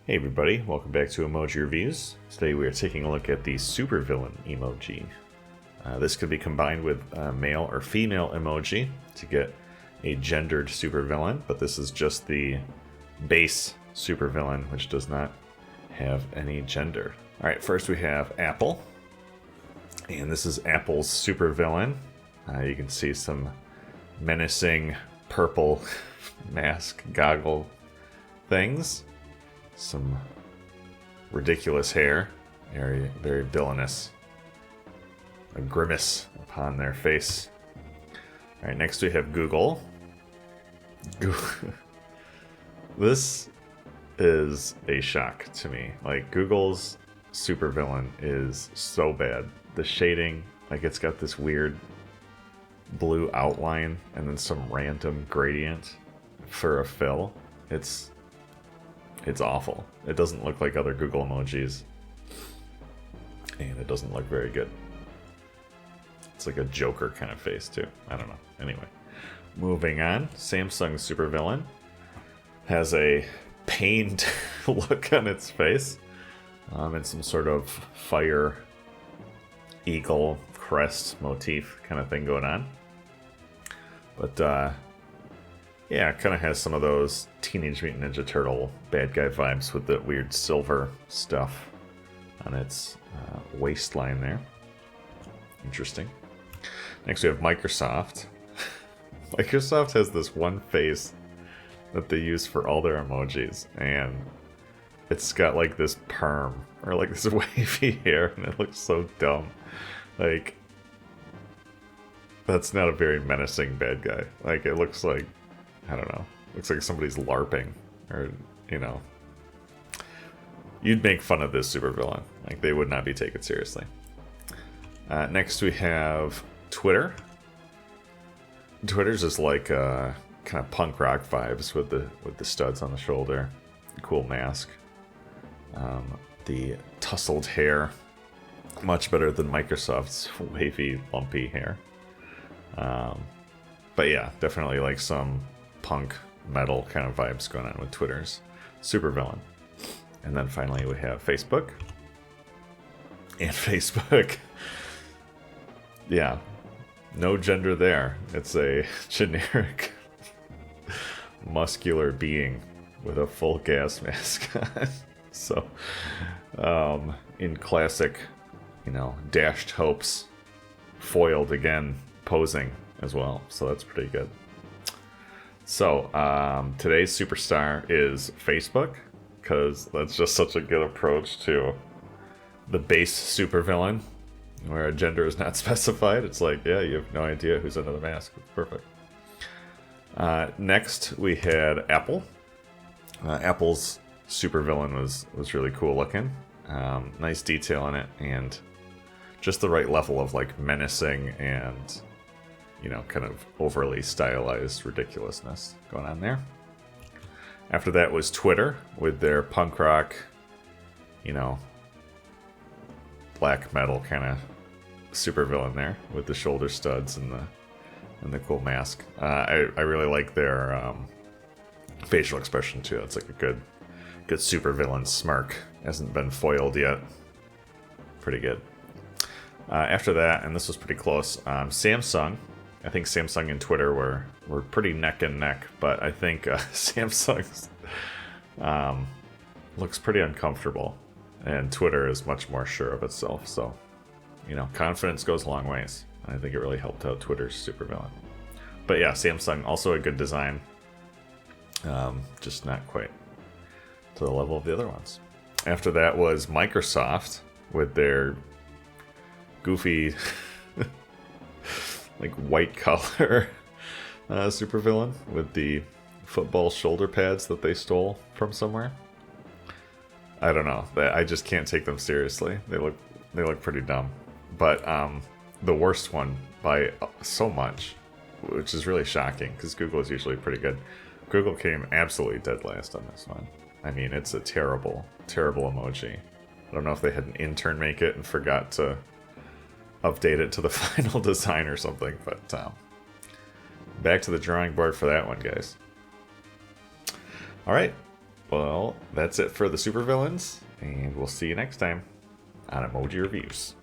Hey everybody, welcome back to Emoji Reviews. Today we are taking a look at the Supervillain emoji. This could be combined with male or female emoji to get a gendered supervillain, but this is just the base supervillain, which does not have any gender. Alright, first we have Apple, and this is Apple's supervillain. You can see some menacing purple mask goggle things. Some ridiculous hair, very villainous. A grimace upon their face. Alright, next we have Google. This is a shock to me. Like, Google's supervillain is so bad. The shading, like, it's got this weird blue outline and then some random gradient for a fill. It's awful. It doesn't look like other Google emojis. And it doesn't look very good. It's like a Joker kind of face, too. I don't know. Anyway. Moving on. Samsung's supervillain has a pained look on its face. And some sort of fire eagle crest motif kind of thing going on. But, yeah, it kind of has some of those Teenage Mutant Ninja Turtle bad guy vibes with the weird silver stuff on its waistline there. Interesting. Next we have Microsoft. Microsoft has this one face that they use for all their emojis, and it's got like this perm, or like this wavy hair, and it looks so dumb. Like, that's not a very menacing bad guy. Like, it looks like, I don't know. Looks like somebody's LARPing, or, you know. You'd make fun of this supervillain. Like, they would not be taken seriously. Next we have Twitter. Twitter's just like kind of punk rock vibes with the studs on the shoulder, cool mask, the tousled hair, much better than Microsoft's wavy, lumpy hair. But yeah, definitely like some punk metal kind of vibes going on with Twitter's supervillain. And then finally we have Facebook. And Facebook, yeah, no gender there. It's a generic muscular being with a full gas mask on. So, in classic, you know, dashed hopes, foiled again, posing as well. So that's pretty good. So, today's superstar is Facebook, because that's just such a good approach to the base supervillain, where a gender is not specified. It's like, yeah, you have no idea who's under the mask. It's perfect. Next, we had Apple. Apple's supervillain was really cool looking. Nice detail in it, and just the right level of like menacing and, you know, kind of overly stylized ridiculousness going on there. After that was Twitter with their punk rock, you know, black metal kind of supervillain there with the shoulder studs and the cool mask. I really like their facial expression too. It's like a good supervillain smirk. Hasn't been foiled yet. Pretty good. After that, and this was pretty close, Samsung. I think Samsung and Twitter were pretty neck and neck, but I think Samsung's looks pretty uncomfortable, and Twitter is much more sure of itself. So, you know, confidence goes a long ways. And I think it really helped out Twitter's supervillain. But yeah, Samsung, also a good design, just not quite to the level of the other ones. After that was Microsoft with their goofy like white collar supervillain with the football shoulder pads that they stole from somewhere. I don't know. I just can't take them seriously. They look pretty dumb. But the worst one by so much, which is really shocking because Google is usually pretty good. Google came absolutely dead last on this one. I mean, it's a terrible, terrible emoji. I don't know if they had an intern make it and forgot to update it to the final design or something, but back to the drawing board for that one, guys. All right, Well, that's it for the supervillains, and we'll see you next time on Emoji Reviews.